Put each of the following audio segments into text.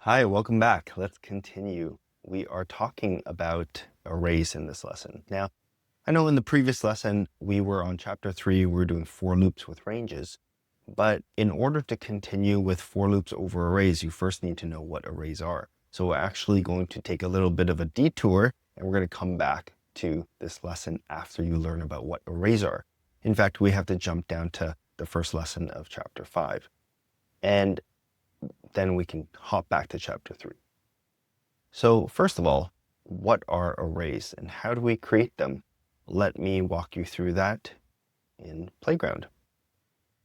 Hi, welcome back. Let's continue. We are talking about arrays in this lesson. Now, I know in the previous lesson, we were on chapter 3, we were doing for loops with ranges. But in order to continue with for loops over arrays, you first need to know what arrays are. So we're actually going to take a little bit of a detour, and we're going to come back to this lesson after you learn about what arrays are. In fact, we have to jump down to the first lesson of chapter 5. And then we can hop back to chapter 3. So first of all, what are arrays and how do we create them? Let me walk you through that in Playground.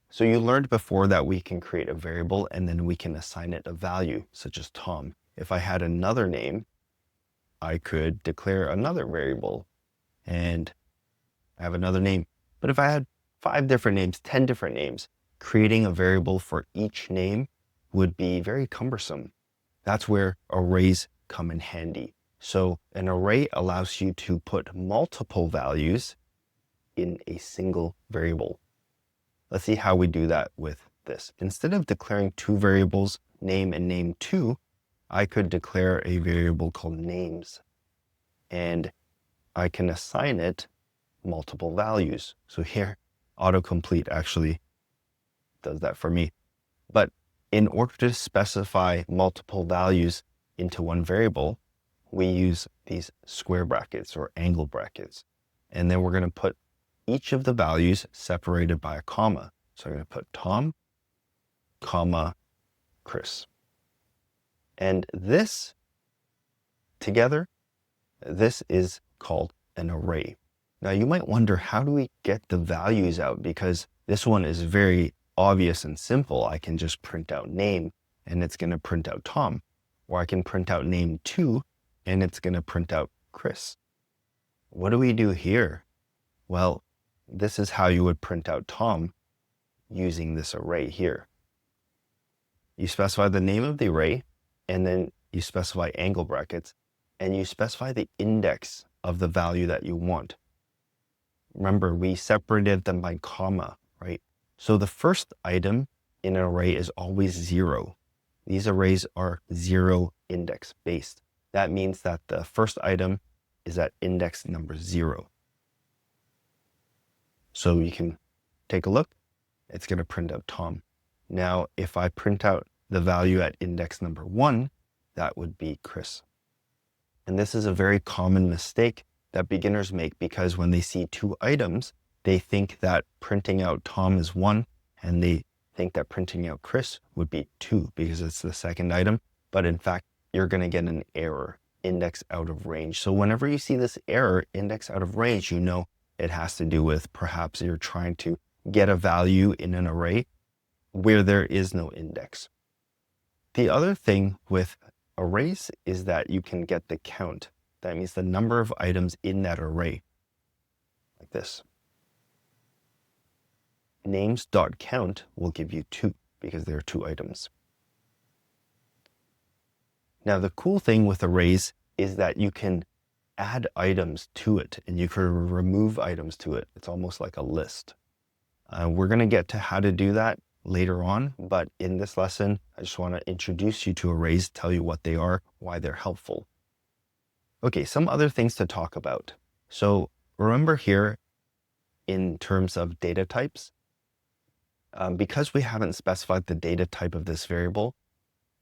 So you learned before that we can create a variable and then we can assign it a value, such as Tom. If I had another name, I could declare another variable and have another name. But if I had 5 different names, 10 different names, creating a variable for each name would be very cumbersome. That's where arrays come in handy. So an array allows you to put multiple values in a single variable. Let's see how we do that with this. Instead of declaring 2 variables, name and name2, I could declare a variable called names. And I can assign it multiple values. So here, autocomplete actually does that for me. But in order to specify multiple values into one variable, we use these square brackets or angle brackets. And then we're going to put each of the values separated by a comma. So I'm going to put Tom, comma, Chris. And this together, this is called an array. Now you might wonder, how do we get the values out? Because this one is very obvious and simple. I can just print out name and it's going to print out Tom. Or I can print out name2 and it's going to print out Chris. What do we do here? Well, this is how you would print out Tom using this array here. You specify the name of the array and then you specify angle brackets and you specify the index of the value that you want. Remember, we separated them by comma, right? So the first item in an array is always 0. These arrays are 0 index based. That means that the first item is at index number 0. So you can take a look. It's going to print out Tom. Now, if I print out the value at index number 1, that would be Chris. And this is a very common mistake that beginners make, because when they see 2 items, they think that printing out Tom is 1, and they think that printing out Chris would be 2 because it's the second item. But in fact, you're going to get an error, index out of range. So whenever you see this error, index out of range, you know it has to do with perhaps you're trying to get a value in an array where there is no index. The other thing with arrays is that you can get the count. That means the number of items in that array, like this. Names.count will give you 2 because there are 2 items. Now, the cool thing with arrays is that you can add items to it and you can remove items to it. It's almost like a list. We're going to get to how to do that later on, but in this lesson, I just want to introduce you to arrays, tell you what they are, why they're helpful. Okay, some other things to talk about. So remember here, in terms of data types, because we haven't specified the data type of this variable,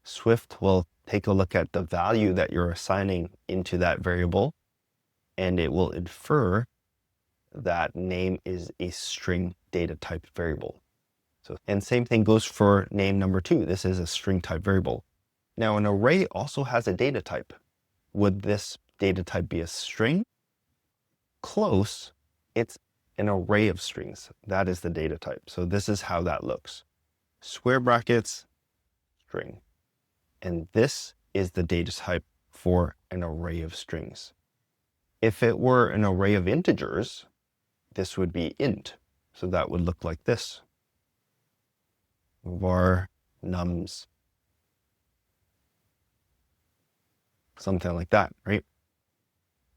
Swift will take a look at the value that you're assigning into that variable, and it will infer that name is a string data type variable. And same thing goes for name number 2. This is a string type variable. Now, an array also has a data type. Would this data type be a string? Close. It's an array of strings. That is the data type. So this is how that looks. Square brackets, string. And this is the data type for an array of strings. If it were an array of integers, this would be int. So that would look like this. Var nums. Something like that, right?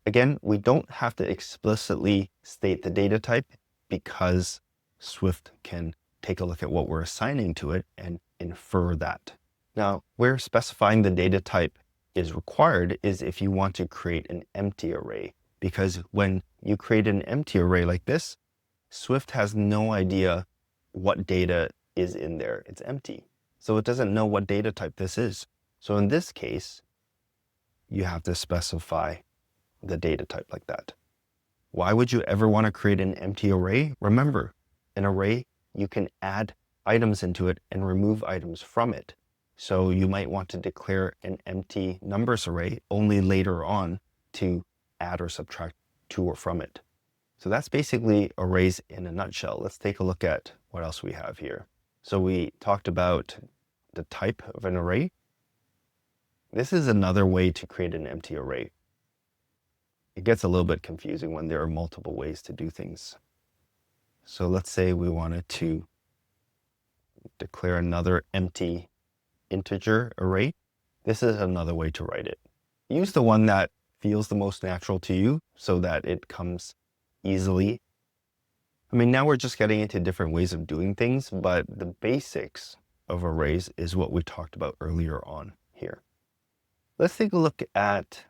Again, we don't have to explicitly state the data type because Swift can take a look at what we're assigning to it and infer that. Now, where specifying the data type is required is if you want to create an empty array, because when you create an empty array like this, Swift has no idea what data is in there. It's empty. So it doesn't know what data type this is. So in this case, you have to specify the data type like that. Why would you ever want to create an empty array? Remember, an array, you can add items into it and remove items from it. So you might want to declare an empty numbers array only later on to add or subtract to or from it. So that's basically arrays in a nutshell. Let's take a look at what else we have here. So we talked about the type of an array. This is another way to create an empty array. It gets a little bit confusing when there are multiple ways to do things. So let's say we wanted to declare another empty integer array. This is another way to write it. Use the one that feels the most natural to you so that it comes easily. I mean, now we're just getting into different ways of doing things, but the basics of arrays is what we talked about earlier on here. Let's take a look at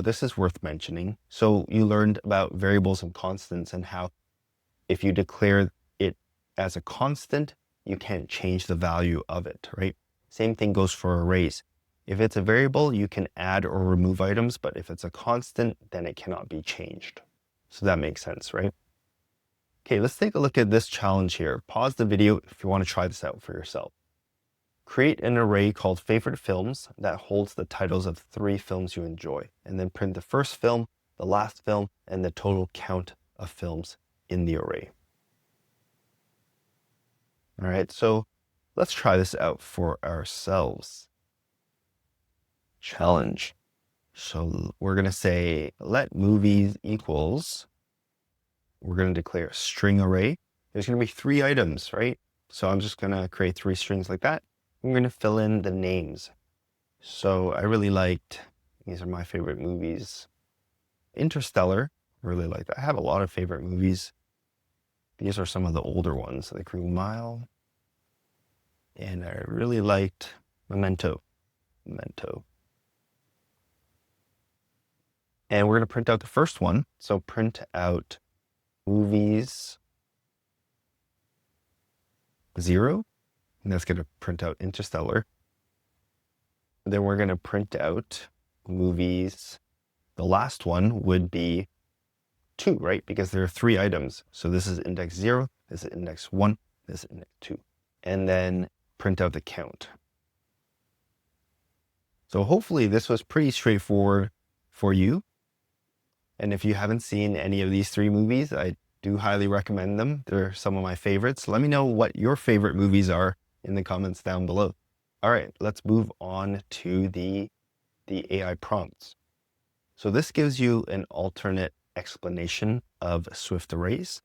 this is worth mentioning. So you learned about variables and constants and how if you declare it as a constant, you can't change the value of it, right? Same thing goes for arrays. If it's a variable, you can add or remove items, but if it's a constant, then it cannot be changed. So that makes sense, right? Okay, let's take a look at this challenge here. Pause the video if you want to try this out for yourself. Create an array called favorite films that holds the titles of 3 films you enjoy, and then print the first film, the last film, and the total count of films in the array. All right, so let's try this out for ourselves. Challenge. So we're going to say let movies equals, we're going to declare a string array. There's going to be 3 items, right? So I'm just going to create 3 strings like that. I'm going to fill in the names. So I really liked, these are my favorite movies. Interstellar, really liked that. I have a lot of favorite movies. These are some of the older ones, like Green Mile. And I really liked Memento. And we're going to print out the first one. So print out movies 0. And that's going to print out Interstellar. Then we're going to print out movies. The last one would be 2, right? Because there are 3 items. So this is index 0, this is index 1, this is index 2. And then print out the count. So hopefully this was pretty straightforward for you. And if you haven't seen any of these 3 movies, I do highly recommend them. They're some of my favorites. Let me know what your favorite movies are in the comments down below. All right, let's move on to the AI prompts. So this gives you an alternate explanation of Swift arrays.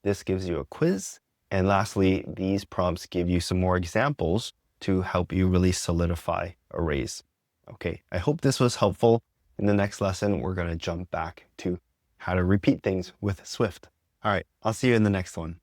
This gives you a quiz. And lastly, these prompts give you some more examples to help you really solidify arrays. Okay, I hope this was helpful. In the next lesson, we're going to jump back to how to repeat things with Swift. All right, I'll see you in the next one.